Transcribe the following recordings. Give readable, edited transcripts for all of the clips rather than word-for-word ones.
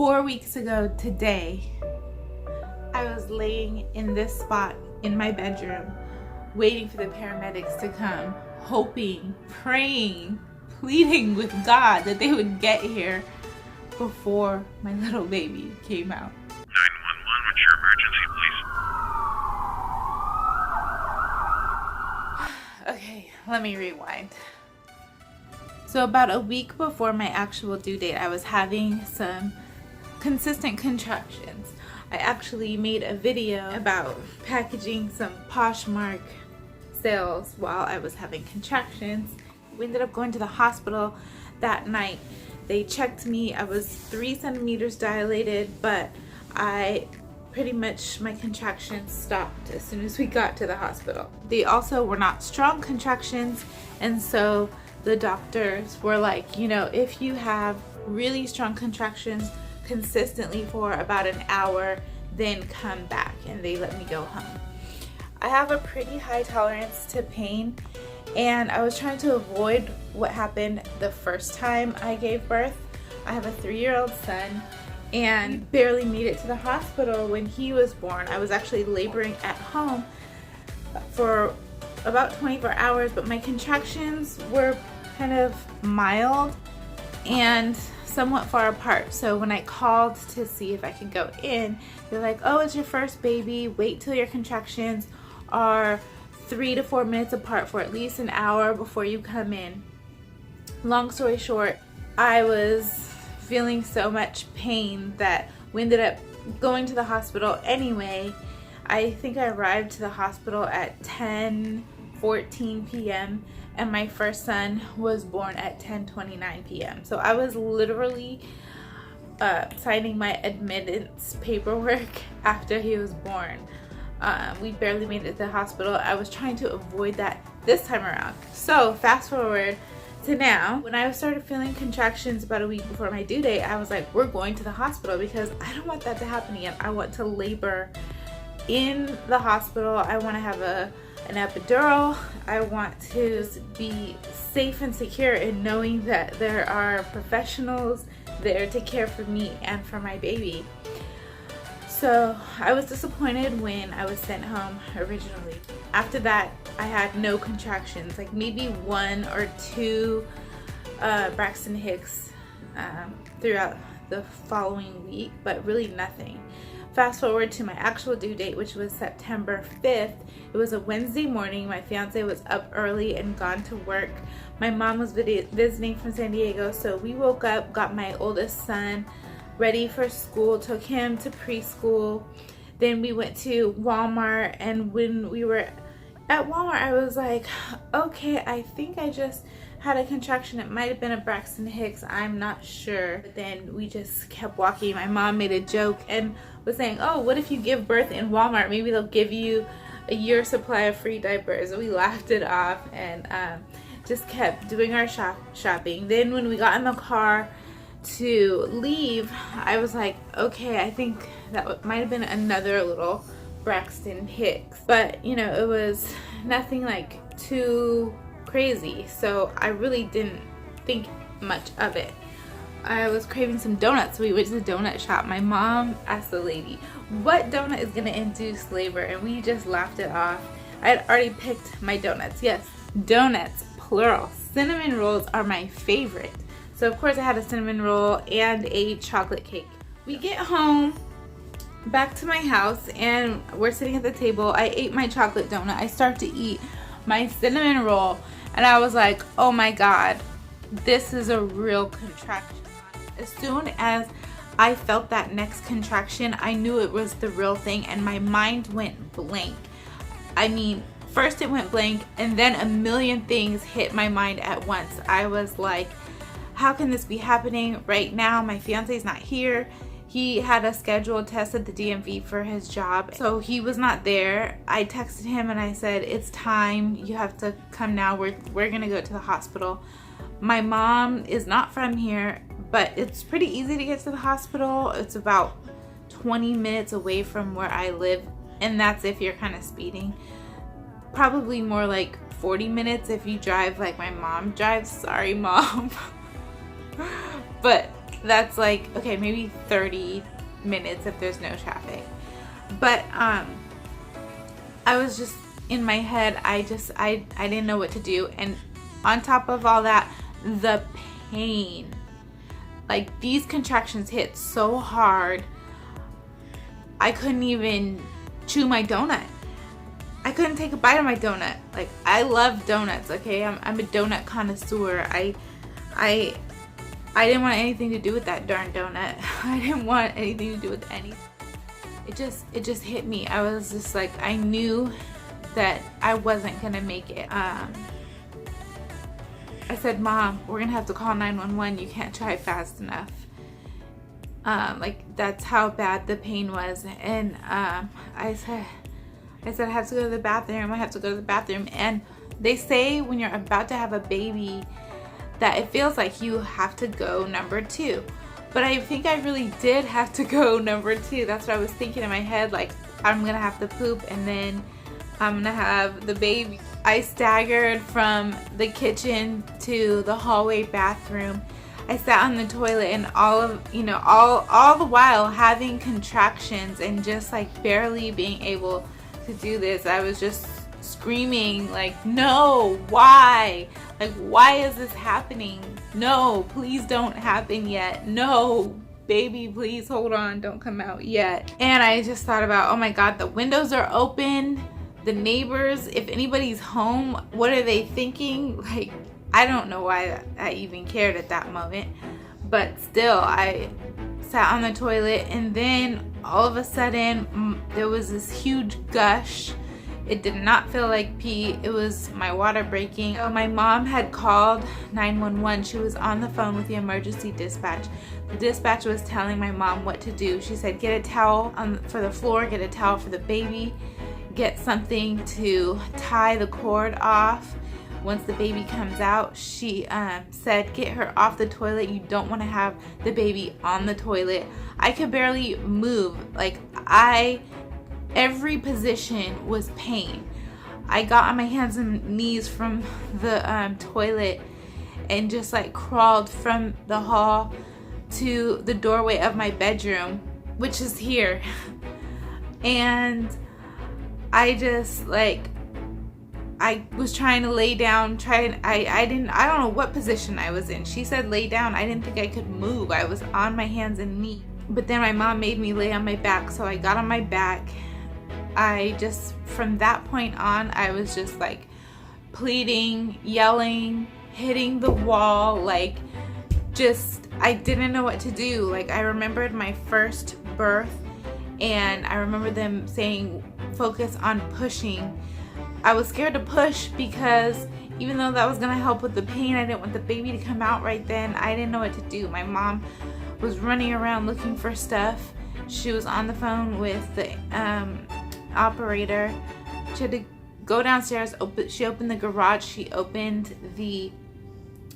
4 weeks ago today, I was laying in this spot in my bedroom, waiting for the paramedics to come, hoping, praying, pleading with God that they would get here before my little baby came out. 911, what's your emergency, please? Okay, let me rewind. So about a week before my actual due date, I was having some consistent contractions. I actually made a video about packaging some Poshmark sales while I was having contractions. We ended up going to the hospital that night. They checked me. I was 3 centimeters dilated, but my contractions stopped as soon as we got to the hospital. They also were not strong contractions, and so the doctors were like, you know, if you have really strong contractions consistently for about an hour, then come back, and they let me go home. I have a pretty high tolerance to pain, and I was trying to avoid what happened the first time I gave birth. I have a 3-year-old son and barely made it to the hospital when he was born. I was actually laboring at home for about 24 hours, but my contractions were kind of mild and somewhat far apart. So when I called to see if I could go in, they're like, oh, it's your first baby, wait till your contractions are 3 to 4 minutes apart for at least an hour before you come in. Long story short, I was feeling so much pain that we ended up going to the hospital anyway. I think I arrived to the hospital at 10:14 p.m. and my first son was born at 10:29 p.m. So I was literally signing my admittance paperwork after he was born. We barely made it to the hospital. I was trying to avoid that this time around. So fast forward to now, when I started feeling contractions about a week before my due date, I was like, we're going to the hospital because I don't want that to happen again. I want to labor in the hospital. I want to have an epidural. I want to be safe and secure in knowing that there are professionals there to care for me and for my baby. So I was disappointed when I was sent home originally. After that, I had no contractions, like maybe 1 or 2 Braxton Hicks throughout the following week, but really nothing. Fast forward to my actual due date, which was September 5th. It was a Wednesday morning. My fiance was up early and gone to work. My mom was visiting from San Diego, so we woke up, got my oldest son ready for school, took him to preschool. Then we went to Walmart, and when we were at Walmart, I was like, okay, I think I just had a contraction. It might have been a Braxton Hicks, I'm not sure. But then we just kept walking. My mom made a joke and was saying, oh, what if you give birth in Walmart? Maybe they'll give you a year's supply of free diapers. We laughed it off and just kept doing our shopping. Then when we got in the car to leave, I was like, okay, I think that might have been another little Braxton Hicks. But, you know, it was nothing like too crazy, so I really didn't think much of it. I was craving some donuts, so we went to the donut shop. My mom asked the lady, what donut is going to induce labor? And we just laughed it off. I had already picked my donuts. Yes, donuts, plural. Cinnamon rolls are my favorite. So of course I had a cinnamon roll and a chocolate cake. We get home, back to my house, and we're sitting at the table. I ate my chocolate donut. I start to eat my cinnamon roll, and I was like, oh my God, this is a real contraction. As soon as I felt that next contraction, I knew it was the real thing, and my mind went blank. I mean, first it went blank, and then a million things hit my mind at once. I was like, how can this be happening right now? My fiance's not here. He had a scheduled test at the DMV for his job, so he was not there. I texted him and I said, it's time, you have to come now. We're gonna go to the hospital. My mom is not from here, but it's pretty easy to get to the hospital. It's about 20 minutes away from where I live, and that's if you're kind of speeding. Probably more like 40 minutes if you drive like my mom drives. Sorry, Mom. But that's like, okay, maybe 30 minutes if there's no traffic. But I was just in my head, I didn't know what to do. And on top of all that, the pain, like these contractions hit so hard, I couldn't even chew my donut. I couldn't take a bite of my donut. Like, I love donuts, okay? I'm a donut connoisseur. I didn't want anything to do with that darn donut. I didn't want anything to do with anything. It just hit me. I was just like, I knew that I wasn't gonna make it. I said, Mom, we're gonna have to call 911. You can't drive fast enough. Like, that's how bad the pain was. And I said I have to go to the bathroom. I have to go to the bathroom. And they say when you're about to have a baby that it feels like you have to go number 2. But I think I really did have to go number 2. That's what I was thinking in my head. Like, I'm gonna have to poop and then I'm gonna have the baby. I staggered from the kitchen to the hallway bathroom. I sat on the toilet and all the while having contractions and just like barely being able to do this. I was just screaming like, no, why? Like, why is this happening? No, please don't happen yet. No, baby, please hold on, don't come out yet. And I just thought about, oh my God, the windows are open. The neighbors, if anybody's home, what are they thinking? Like, I don't know why I even cared at that moment, but still, I sat on the toilet and then all of a sudden there was this huge gush. It did not feel like pee. It was my water breaking. So my mom had called 911. She was on the phone with the emergency dispatch. The dispatch was telling my mom what to do. She said, get a towel for the floor, get a towel for the baby, get something to tie the cord off. Once the baby comes out, she said, get her off the toilet. You don't want to have the baby on the toilet. I could barely move. Like, every position was pain. I got on my hands and knees from the toilet and just like crawled from the hall to the doorway of my bedroom, which is here. And I just like, I was trying to lay down, I don't know what position I was in. She said lay down. I didn't think I could move. I was on my hands and knees. But then my mom made me lay on my back, so I got on my back. From that point on, I was just like pleading, yelling, hitting the wall, like I didn't know what to do. Like, I remembered my first birth and I remember them saying, focus on pushing. I was scared to push because even though that was gonna help with the pain, I didn't want the baby to come out right then. I didn't know what to do. My mom was running around looking for stuff. She was on the phone with the operator. She had to go downstairs, she opened the garage, she opened the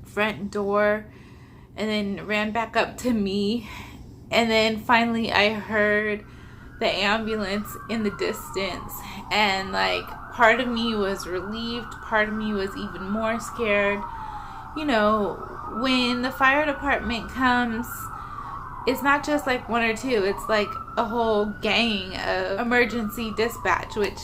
front door, and then ran back up to me. And then finally I heard the ambulance in the distance, and like, part of me was relieved, part of me was even more scared. You know, when the fire department comes, it's not just like 1 or 2, it's like a whole gang of emergency dispatch, which,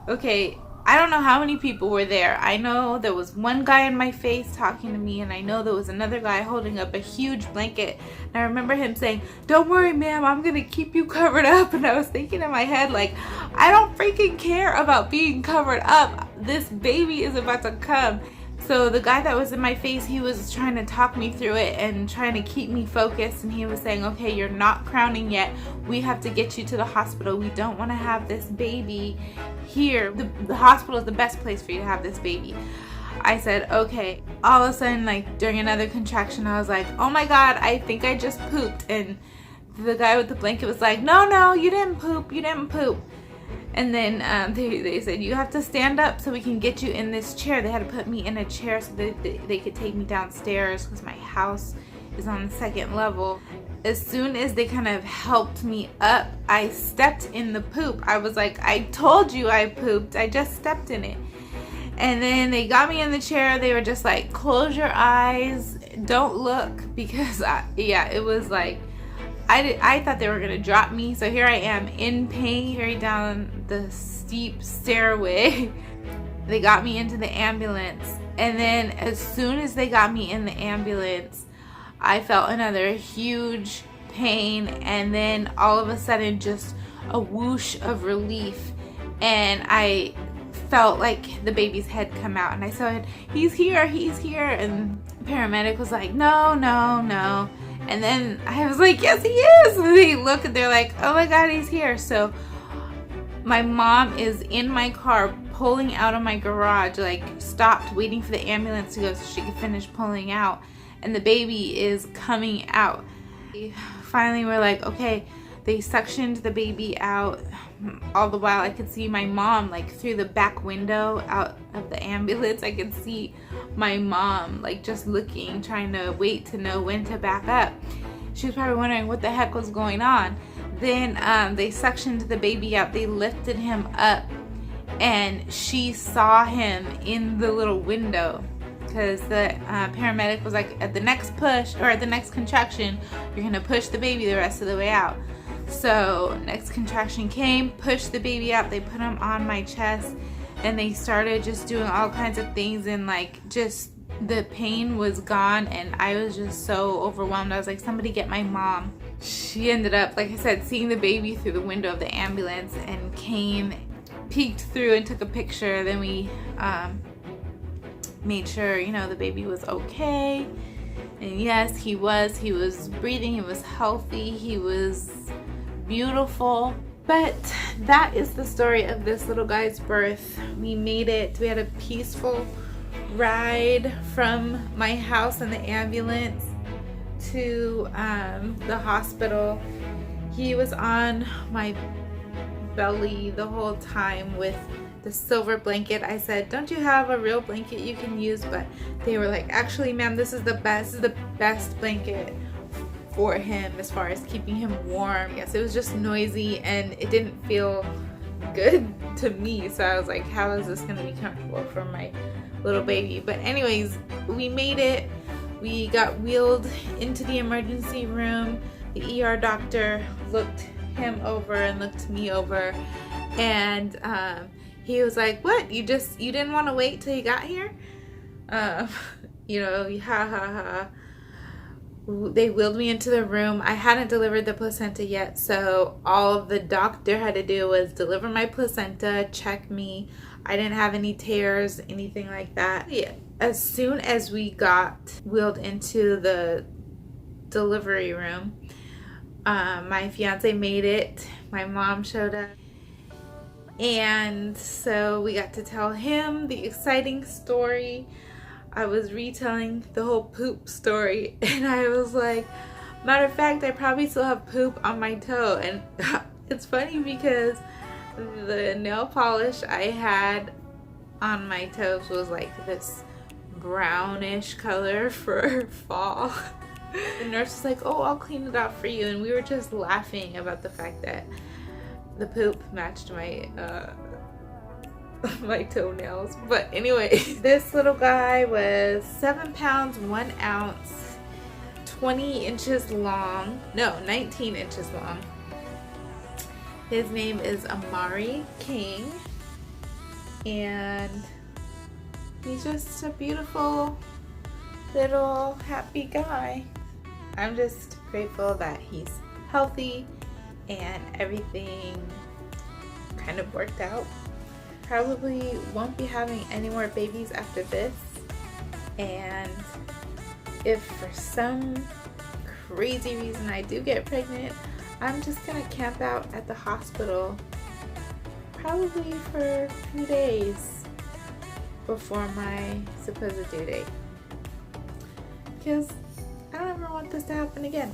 okay, I don't know how many people were there. I know there was one guy in my face talking to me, and I know there was another guy holding up a huge blanket. And I remember him saying, don't worry, ma'am, I'm gonna keep you covered up. And I was thinking in my head, like, I don't freaking care about being covered up. This baby is about to come. So the guy that was in my face, he was trying to talk me through it and trying to keep me focused, and he was saying, okay, you're not crowning yet. We have to get you to the hospital. We don't want to have this baby here. The hospital is the best place for you to have this baby. I said, okay. All of a sudden, like, during another contraction, I was like, oh my God, I think I just pooped. And the guy with the blanket was like, no, you didn't poop, you didn't poop. And then they said, you have to stand up so we can get you in this chair. They had to put me in a chair so that they could take me downstairs because my house is on the 2nd level. As soon as they kind of helped me up, I stepped in the poop. I was like, I told you I pooped. I just stepped in it. And then they got me in the chair. They were just like, close your eyes don't look because it was like I thought they were gonna drop me. So here I am in pain, carried down the steep stairway. They got me into the ambulance, and then as soon as they got me in the ambulance, I felt another huge pain, and then all of a sudden just a whoosh of relief, and I felt like the baby's head come out, and I said, he's here, and the paramedic was like, no, and then I was like, yes, he is, and they look and they're like, oh my god, he's here. So my mom is in my car pulling out of my garage, like stopped waiting for the ambulance to go so she could finish pulling out, and the baby is coming out. Finally we're like, okay, they suctioned the baby out. All the while I could see my mom, like through the back window out of the ambulance, I could see my mom like just looking, trying to wait to know when to back up. She was probably wondering what the heck was going on. Then they suctioned the baby out, they lifted him up, and she saw him in the little window, because the paramedic was like, at the next push or at the next contraction, you're gonna push the baby the rest of the way out. So next contraction came, pushed the baby out, they put him on my chest, and they started just doing all kinds of things, and like just the pain was gone, and I was just so overwhelmed. I was like, somebody get my mom. She ended up, like I said, seeing the baby through the window of the ambulance and came, peeked through and took a picture. Then we made sure, you know, the baby was okay. And yes, he was breathing, he was healthy, he was beautiful. But that is the story of this little guy's birth. We made it. We had a peaceful ride from my house in the ambulance to the hospital. He was on my belly the whole time with the silver blanket. I said, don't you have a real blanket you can use? But they were like, actually ma'am, this is the best blanket for him as far as keeping him warm. Yes, it was just noisy and it didn't feel good to me, so I was like, how is this gonna be comfortable for my little baby? But anyways, we made it. We got wheeled into the emergency room. The ER doctor looked him over and looked me over, and he was like, what, you didn't want to wait till you got here? You know, ha ha ha. They wheeled me into the room. I hadn't delivered the placenta yet, so all the doctor had to do was deliver my placenta, check me. I didn't have any tears, anything like that. Yeah. As soon as we got wheeled into the delivery room, my fiance made it. My mom showed up. And so we got to tell him the exciting story. I was retelling the whole poop story, and I was like, matter of fact, I probably still have poop on my toe. And it's funny because the nail polish I had on my toes was like this brownish color for fall. The nurse was like, oh, I'll clean it out for you, and we were just laughing about the fact that the poop matched my my toenails. But anyway, this little guy was 7 pounds 1 ounce, 20 inches long, no, 19 inches long. His name is Amari King, and he's just a beautiful little happy guy. I'm just grateful that he's healthy and everything kind of worked out. Probably won't be having any more babies after this, and if for some crazy reason I do get pregnant, I'm just gonna camp out at the hospital probably for a few days before my supposed due date, because I don't ever want this to happen again.